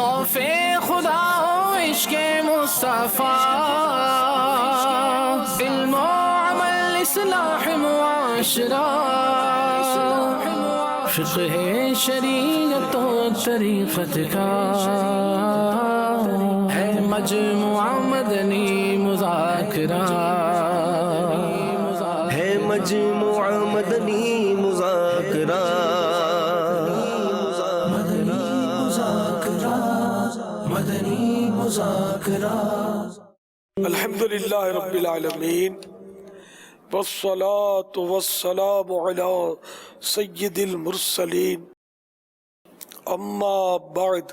خوف خدا و عشق مصطفیٰ، علم و عمل اصلاح معاشرہ، فقہ شریعت و طریقت کا ہے مجموعہ مدنی مذاکرہ، ہے مجموعہ مدنی مذاکرہ، مدنی مذاکرہ۔ الحمدللہ رب العالمین، والصلاة والسلام علی سید المرسلین، اما بعد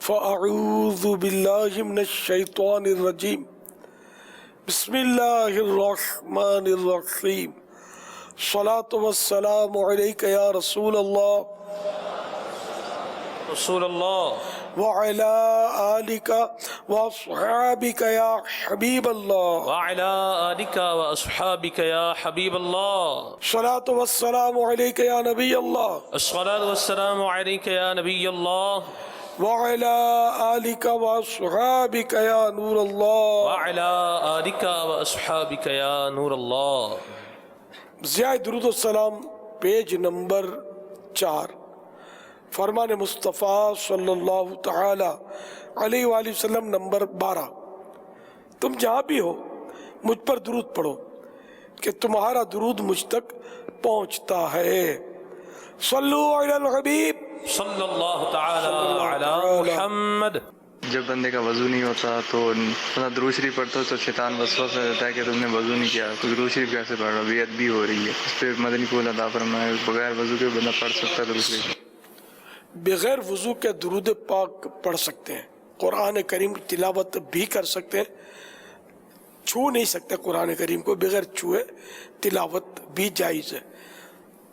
فاعوذ باللہ من الشیطان الرجیم، بسم اللہ الرحمن الرحیم، الصلاة والسلام علیک یا رسول اللہ رسول اللہ وعلی آلک واصحابک یا حبیب اللہ، وعلی آلک واصحابک یا حبیب اللہ، الصلاة والسلام علیک یا نبی اللہ، الصلاۃ والسلام علیک یا نبی اللہ، وعلی آلک واصحابک یا نور اللہ، وعلی آلک واصحابک یا نور اللہ۔ ضیاء درود السلام پیج نمبر 4، فرمان مصطفیٰ صلی اللہ تعالی علیہ وآلہ وسلم نمبر 12۔ تم جہاں بھی ہو مجھ پر درود پڑھو کہ تمہارا درود مجھ تک پہنچتا ہے۔ صلو علی الحبیب صلی اللہ تعالی علی محمد۔ جب بندے کا وضو نہیں ہوتا تو درود شریف پڑھتا تو شیطان وسوسہ دیتا ہے کہ تم نے وضو نہیں کیا، تو درود شریف کیسے پڑھ رہا، بے ادبی ہو رہی ہے۔ اس پہ مدنی پھول عطا فرمائے، بغیر وضو کے بندہ پڑھ سکتا ہے درود شریف؟ بغیر وضو کے درود پاک پڑھ سکتے ہیں، قرآن کریم کی تلاوت بھی کر سکتے ہیں، چھو نہیں سکتے قرآن کریم کو، بغیر چھوئے تلاوت بھی جائز ہے،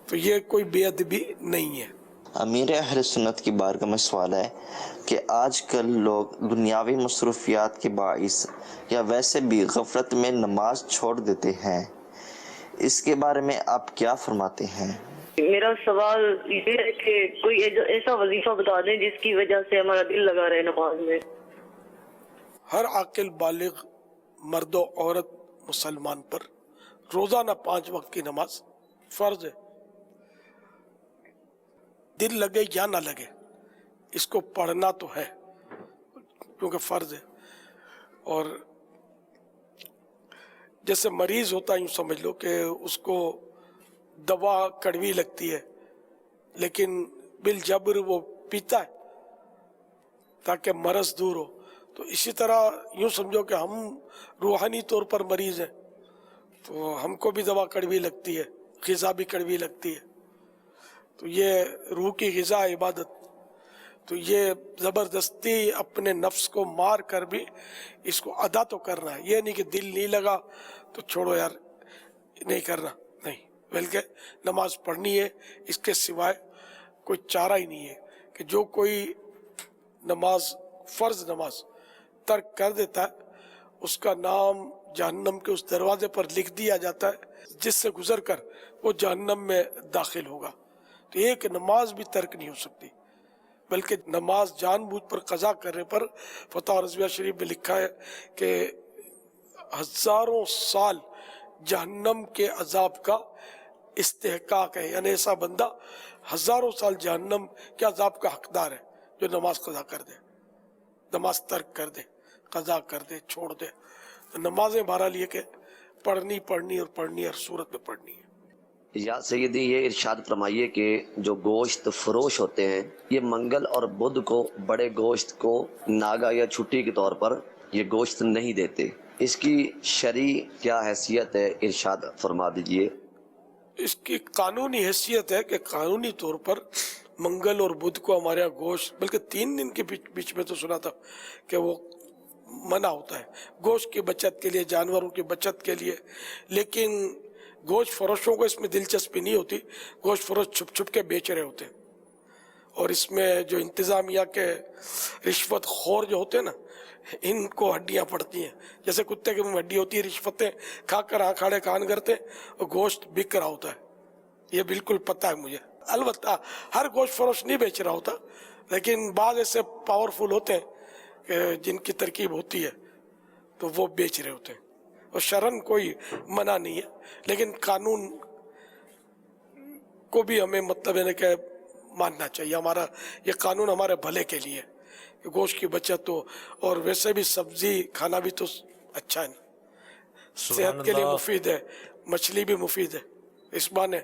تو یہ کوئی بے ادبی نہیں ہے۔ امیر اہل سنت کی بارگاہ میں سوال ہے کہ آج کل لوگ دنیاوی مصروفیات کے باعث یا ویسے بھی غفلت میں نماز چھوڑ دیتے ہیں، اس کے بارے میں آپ کیا فرماتے ہیں؟ میرا سوال یہ ہے کہ کوئی ایسا وظیفہ بتا دیں جس کی وجہ سے ہمارا دل لگا رہے نماز میں۔ ہر عاقل بالغ مرد و عورت مسلمان پر روزانہ 5 وقت کی نماز فرض ہے، دل لگے یا نہ لگے اس کو پڑھنا تو ہے کیونکہ فرض ہے۔ اور جیسے مریض ہوتا ہے یوں سمجھ لو کہ اس کو دوا کڑوی لگتی ہے لیکن بالجبر وہ پیتا ہے تاکہ مرض دور ہو، تو اسی طرح یوں سمجھو کہ ہم روحانی طور پر مریض ہیں تو ہم کو بھی دوا کڑوی لگتی ہے، غذا بھی کڑوی لگتی ہے، تو یہ روح کی غذا عبادت، تو یہ زبردستی اپنے نفس کو مار کر بھی اس کو ادا تو کرنا ہے، یہ نہیں کہ دل نہیں لگا تو چھوڑو یار نہیں کرنا، نہیں، بلکہ نماز پڑھنی ہے، اس کے سوائے کوئی چارہ ہی نہیں ہے کہ جو کوئی نماز فرض نماز ترک کر دیتا ہے اس کا نام جہنم کے اس دروازے پر لکھ دیا جاتا ہے جس سے گزر کر وہ جہنم میں داخل ہوگا۔ تو ایک نماز بھی ترک نہیں ہو سکتی، بلکہ نماز جان بوجھ پر قضا کرنے پر فتح رضویہ شریف میں لکھا ہے کہ ہزاروں سال جہنم کے عذاب کا استحقاق ہے، یعنی ایسا بندہ ہزاروں سال جہنم کے عذاب کا حقدار ہے جو نماز قضا کر دے، نماز ترک کر دے، قضا کر دے، چھوڑ دے۔ تو نمازیں بہرحال یہ کہ پڑھنی اور پڑھنی ہر صورت میں پڑھنی ہے۔ یا سیدی یہ ارشاد فرمائیے کہ جو گوشت فروش ہوتے ہیں یہ منگل اور بدھ کو بڑے گوشت کو ناگا یا چھٹی کے طور پر یہ گوشت نہیں دیتے، اس کی شرعی کیا حیثیت ہے، ارشاد فرما دیجئے۔ اس کی قانونی حیثیت ہے کہ قانونی طور پر منگل اور بدھ کو ہمارے یہاں گوشت، بلکہ 3 دن کے بیچ میں تو سنا تھا کہ وہ منع ہوتا ہے گوشت کی بچت کے لیے، جانوروں کی بچت کے لیے، لیکن گوشت فروشوں کو اس میں دلچسپی نہیں ہوتی، گوشت فروش چھپ چھپ کے بیچ رہے ہوتے ہیں، اور اس میں جو انتظامیہ کے رشوت خور جو ہوتے ہیں نا ان کو ہڈیاں پڑتی ہیں، جیسے کتے کے منہ ہڈی ہوتی ہے، رشوتیں کھا کر آنکھاڑے کان کرتے اور گوشت بک رہا ہوتا ہے، یہ بالکل پتہ ہے مجھے۔ البتہ ہر گوشت فروش نہیں بیچ رہا ہوتا، لیکن بعض ایسے پاورفل ہوتے ہیں کہ جن کی ترکیب ہوتی ہے تو وہ بیچ رہے ہوتے ہیں، اور شرعن کوئی منع نہیں ہے، لیکن قانون کو بھی ہمیں مطلب ہے کہ ماننا چاہیے. ہمارا یہ قانون ہمارے بھلے کے لیے کہ گوشت کی بچت ہو، اور ویسے بھی سبزی کھانا بھی تو اچھا ہے، صحت کے لیے مفید ہے، مچھلی بھی مفید ہے. اس بہانے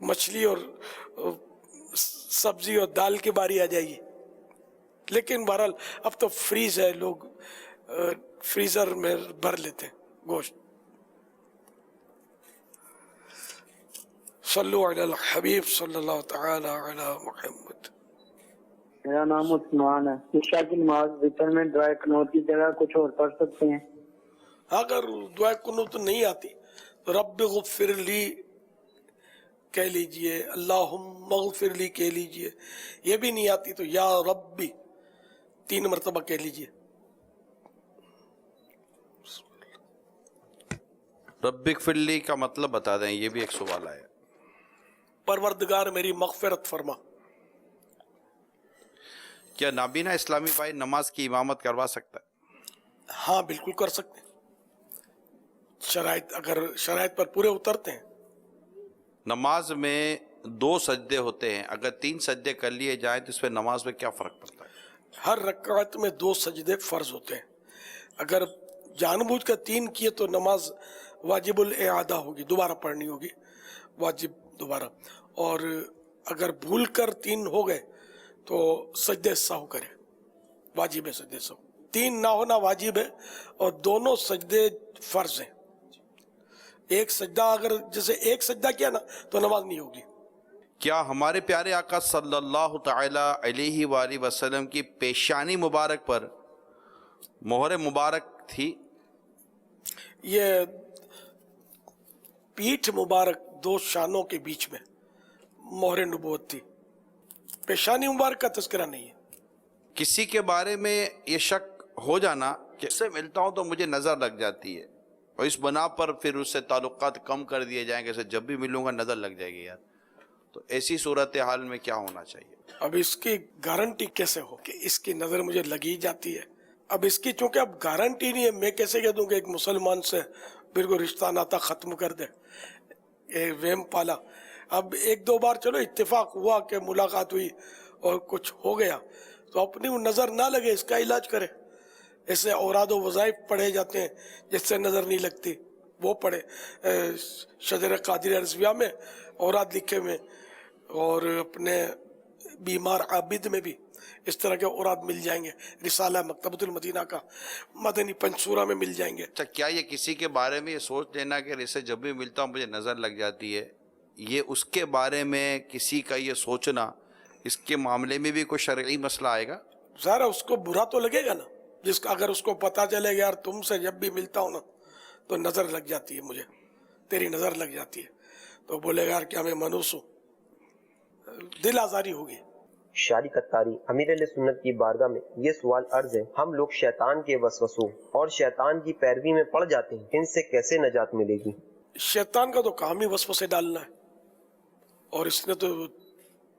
مچھلی اور سبزی اور دال کی باری آ جائے گی. لیکن بہرحال اب تو فریز ہے، لوگ فریزر میں بھر لیتے ہیں گوشت. صلو علی الحبیب صلی اللہ تعالی علی محمد. میرا نام عثمان ہے. عشاء کی نماز وتر میں دعائے قنوت کی جگہ کچھ اور پڑھ سکتے ہیں؟ اگر دعائے قنوت نہیں آتی تو رب اغفر لی کہہ لیجئے، اللہم اغفر لی کہہ لیجئے. یہ بھی نہیں آتی تو یا ربی 3 مرتبہ کہہ لیجئے. رب اغفر لی کا مطلب بتا دیں، یہ بھی ایک سوال آیا. پروردگار میری مغفرت فرما. کیا نابینا اسلامی بھائی نماز کی امامت کروا سکتا ہے؟ ہاں بالکل کر سکتے ہیں، شرائط اگر شرائط پر پورے اترتے ہیں. نماز میں 2 سجدے ہوتے ہیں، اگر 3 سجدے کر لیے جائیں تو اس میں نماز میں کیا فرق پڑتا ہے؟ ہر رکعت میں 2 سجدے فرض ہوتے ہیں. اگر جان بوجھ کر 3 کیے تو نماز واجب الاعادہ ہوگی، دوبارہ پڑھنی ہوگی، واجب دوبارہ. اور اگر بھول کر 3 ہو گئے تو سجدے سہو کرے، واجب ہے سجدے سہو. 3 نہ ہونا واجب ہے اور دونوں سجدے فرض ہیں. ایک سجدہ اگر جیسے ایک سجدہ کیا نا تو نماز نہیں ہوگی. کیا ہمارے پیارے آقا صلی اللہ تعالی علیہ وآلہ وسلم کی پیشانی مبارک پر مہر مبارک تھی؟ یہ پیٹھ مبارک 2 شانوں کے بیچ میں مہر نبوت تھی، پیشانی مبارک کا تذکرہ نہیں ہے. کسی کے بارے میں یہ شک ہو جانا کہ اس سے ملتا ہوں تو مجھے نظر لگ جاتی ہے، اور اس بنا پر پھر اس سے تعلقات کم کر دیے جائیں کہ جب بھی ملوں گا نظر لگ جائے گی یار، تو ایسی صورتحال میں کیا ہونا چاہیے؟ اب اس کی گارنٹی کیسے ہو کہ اس کی نظر مجھے لگی جاتی ہے؟ اب اس کی چونکہ اب گارنٹی نہیں ہے، میں کیسے کہہ دوں کہ ایک مسلمان سے بالکل رشتہ ناتا ختم کر دے، یہ وہم پالا. اب 1-2 بار چلو اتفاق ہوا کہ ملاقات ہوئی اور کچھ ہو گیا تو اپنی نظر نہ لگے اس کا علاج کرے. ایسے اوراد و وظائف پڑھے جاتے ہیں جس سے نظر نہیں لگتی، وہ پڑھے. شجر قادر رضویہ میں اوراد لکھے میں، اور اپنے بیمار عابد میں بھی اس طرح کے اوراد مل جائیں گے. رسالہ مکتبۃ المدینہ کا مدنی پنچورہ میں مل جائیں گے. اچھا، کیا یہ کسی کے بارے میں یہ سوچ لینا کہ اسے جب بھی ملتا ہوں مجھے نظر لگ جاتی ہے، یہ اس کے بارے میں کسی کا یہ سوچنا، اس کے معاملے میں بھی کوئی شرعی مسئلہ آئے گا؟ ظاہر اس کو برا تو لگے گا نا، جس کا اگر اس کو پتا چلے گا یار تم سے جب بھی ملتا ہوں نا تو نظر لگ جاتی ہے، مجھے تیری نظر لگ جاتی ہے، تو بولے گا یار کہ ہمیں منوس ہوں، دل آزاری ہوگی. شاری قطاری امیر علیہ سنت کی بارگاہ میں یہ سوال عرض ہے، ہم لوگ شیطان کے وسوسوں اور شیطان کی پیروی میں پڑ جاتے ہیں، ان سے کیسے نجات ملے گی؟ شیطان کا تو کام ہی وسوسے ڈالنا ہے، اور اس نے تو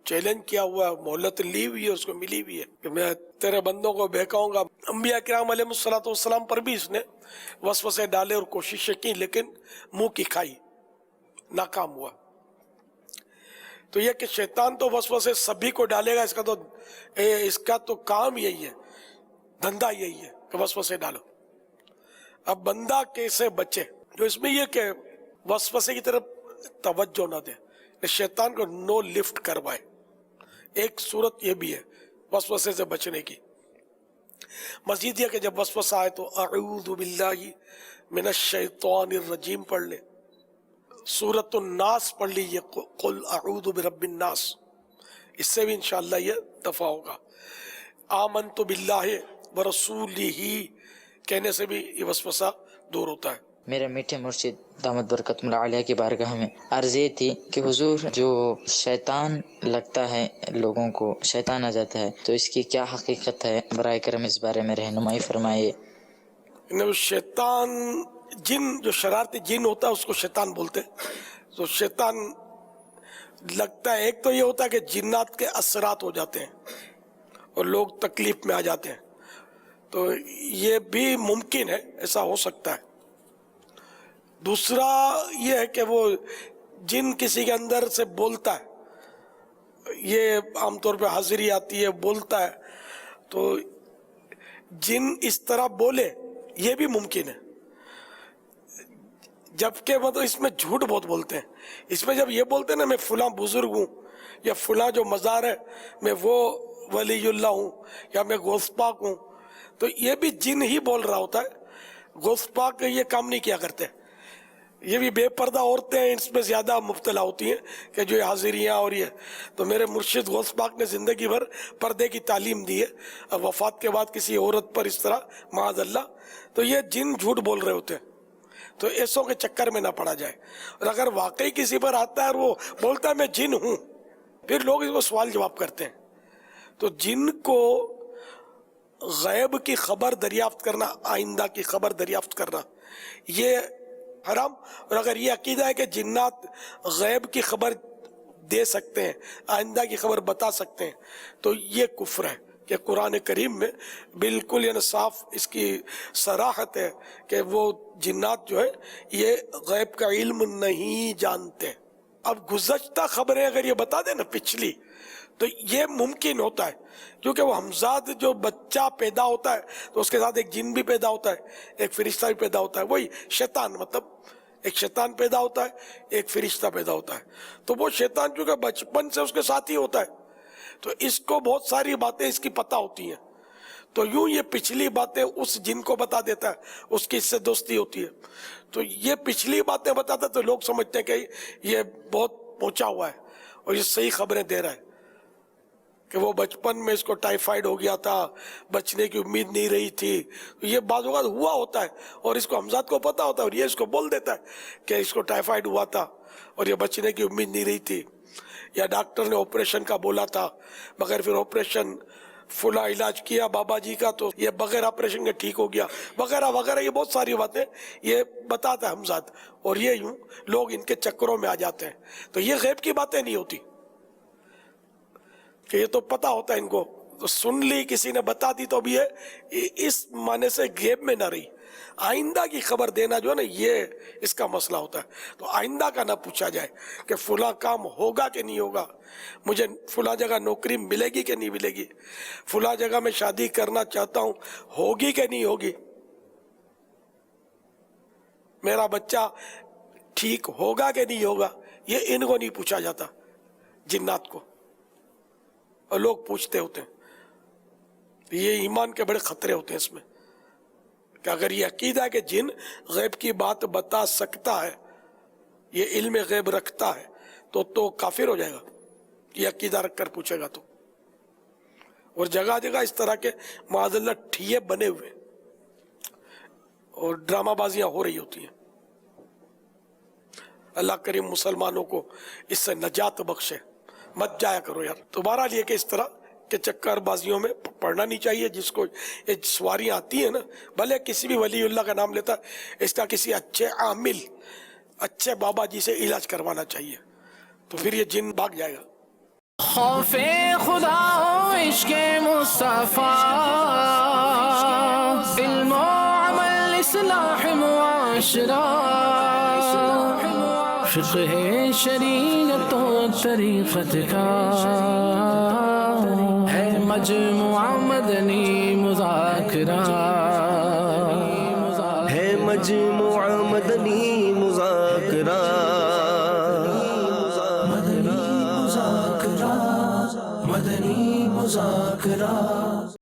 چیلنج کیا ہوا ہے، مہلت لی ہوئی ہے، اس کو ملی ہوئی ہے کہ میں تیرے بندوں کو بہکاؤں گا. انبیاء کرام علیہ السلام پر بھی اس نے وسوسے ڈالے اور کوششیں کی، لیکن منہ کی کھائی، ناکام ہوا. تو یہ کہ شیطان تو وسوسے سبھی کو ڈالے گا، اس کا تو کام یہی ہے، دھندا یہی ہے کہ وسوسے ڈالو. اب بندہ کیسے بچے؟ جو اس میں یہ کہ وسوسے کی طرف توجہ نہ دے، شیطان کو نو لفٹ کروائے. ایک صورت یہ بھی ہے وسوسے سے بچنے کی. مزید یہ کہ جب وسوسہ آئے تو اعوذ باللہ من الشیطان الرجیم پڑھ لے، سورۃ الناس پڑھ لیجیے، قل اعوذ برب الناس، اس سے بھی انشاءاللہ یہ دفع ہوگا. آمنت باللہ ورسولہ کہنے سے بھی یہ وسوسہ دور ہوتا ہے. میرا میٹھے مرشد دامت برکت اللہ علیہ کی بارگاہ میں عرض یہ تھی کہ حضور جو شیطان لگتا ہے لوگوں کو، شیطان آ جاتا ہے، تو اس کی کیا حقیقت ہے؟ برائے کرم اس بارے میں رہنمائی فرمائیے. شیطان جن، جو شرارتی جن ہوتا ہے اس کو شیطان بولتے ہیں. تو شیطان لگتا ہے، ایک تو یہ ہوتا ہے کہ جنات کے اثرات ہو جاتے ہیں، اور لوگ تکلیف میں آ جاتے ہیں. تو یہ بھی ممکن ہے, ایسا ہو سکتا ہے. دوسرا یہ ہے کہ وہ جن کسی کے اندر سے بولتا ہے, یہ عام طور پہ حاضری آتی ہے, بولتا ہے, تو جن اس طرح بولے یہ بھی ممکن ہے. جبکہ مطلب اس میں جھوٹ بہت بولتے ہیں. اس میں جب یہ بولتے ہیں نا میں فلاں بزرگ ہوں, یا فلاں جو مزار ہے میں وہ ولی اللہ ہوں, یا میں غوث پاک ہوں, تو یہ بھی جن ہی بول رہا ہوتا ہے. غوث پاک یہ کام نہیں کیا کرتے. یہ بھی بے پردہ عورتیں ہیں, اس میں زیادہ مبتلا ہوتی ہیں کہ جو حاضریاں اور یہ. تو میرے مرشد غوث پاک نے زندگی بھر پردے کی تعلیم دی ہے. اب وفات کے بعد کسی عورت پر اس طرح معاذ اللہ, تو یہ جن جھوٹ بول رہے ہوتے ہیں. تو ایسوں کے چکر میں نہ پڑا جائے. اور اگر واقعی کسی پر آتا ہے اور وہ بولتا ہے میں جن ہوں, پھر لوگ اس کو سوال جواب کرتے ہیں. تو جن کو غیب کی خبر دریافت کرنا, آئندہ کی خبر دریافت کرنا, یہ حرام. اور اگر یہ عقیدہ ہے کہ جنات غیب کی خبر دے سکتے ہیں, آئندہ کی خبر بتا سکتے ہیں, تو یہ کفر ہے. کہ قرآن کریم میں بالکل یعنی صاف اس کی صراحت ہے کہ وہ جنات جو ہے یہ غیب کا علم نہیں جانتے. اب گزشتہ خبریں اگر یہ بتا دیں نا پچھلی, تو یہ ممکن ہوتا ہے, کیونکہ وہ ہمزاد جو بچہ پیدا ہوتا ہے تو اس کے ساتھ ایک جن بھی پیدا ہوتا ہے, ایک فرشتہ بھی پیدا ہوتا ہے. وہی شیطان, مطلب ایک شیطان پیدا ہوتا ہے, ایک فرشتہ پیدا ہوتا ہے. تو وہ شیطان چونکہ بچپن سے اس کے ساتھ ہی ہوتا ہے, تو اس کو بہت ساری باتیں اس کی پتہ ہوتی ہیں. تو یوں یہ پچھلی باتیں اس جن کو بتا دیتا ہے, اس کی اس سے دوستی ہوتی ہے. تو یہ پچھلی باتیں بتاتا ہے تو لوگ سمجھتے ہیں کہ یہ بہت پہنچا ہوا ہے اور یہ صحیح خبریں دے رہا ہے. کہ وہ بچپن میں اس کو ٹائیفائڈ ہو گیا تھا, بچنے کی امید نہیں رہی تھی. یہ بعض اوقات ہوا ہوتا ہے اور اس کو ہمزاد کو پتا ہوتا ہے, اور یہ اس کو بول دیتا ہے کہ اس کو ٹائیفائڈ ہوا تھا اور یہ بچنے کی امید نہیں رہی تھی, یا ڈاکٹر نے آپریشن کا بولا تھا مگر پھر آپریشن فلاں علاج کیا بابا جی کا تو یہ بغیر آپریشن کے ٹھیک ہو گیا, وغیرہ وغیرہ. یہ بہت ساری باتیں یہ بتاتا ہے ہمزاد, اور یہ یوں لوگ ان کے چکروں میں آ جاتے ہیں. تو یہ غیب کی باتیں نہیں ہوتی کہ یہ تو پتا ہوتا ہے ان کو, تو سن لی کسی نے بتا دی تو بھی ہے اس معنی سے غیب میں نہ رہی. آئندہ کی خبر دینا جو ہے نا یہ اس کا مسئلہ ہوتا ہے. تو آئندہ کا نہ پوچھا جائے کہ فلاں کام ہوگا کہ نہیں ہوگا, مجھے فلاں جگہ نوکری ملے گی کہ نہیں ملے گی, فلاں جگہ میں شادی کرنا چاہتا ہوں ہوگی کہ نہیں ہوگی, میرا بچہ ٹھیک ہوگا کہ نہیں ہوگا. یہ ان کو نہیں پوچھا جاتا, جنات کو, اور لوگ پوچھتے ہوتے ہیں. یہ ایمان کے بڑے خطرے ہوتے ہیں اس میں, کہ اگر یہ عقیدہ ہے کہ جن غیب کی بات بتا سکتا ہے, یہ علم غیب رکھتا ہے, تو کافر ہو جائے گا یہ عقیدہ رکھ کر پوچھے گا تو. اور جگہ جگہ اس طرح کے معاذ اللہ ٹھیے بنے ہوئے اور ڈرامہ بازیاں ہو رہی ہوتی ہیں. اللہ کریم مسلمانوں کو اس سے نجات بخشے. مت جایا کرو یار. تو بہرحال یہ کہ اس طرح کہ چکر بازیوں میں پڑھنا نہیں چاہیے. جس کو یہ سواریاں آتی ہیں نا, بھلے کسی بھی ولی اللہ کا نام لیتا ہے, اس کا کسی اچھے عامل, اچھے بابا جی سے علاج کروانا چاہیے, تو پھر یہ جن بھاگ جائے گا. خوف خدا و عشق مصطفیٰ, علم و عمل اصلاح معاشرہ, فقہ شریعت و طریقت کا ہے مجموعہ مدنی مذاکرہ, ہے مجموعہ مدنی مذاکرہ. مدنی مذاکرہ.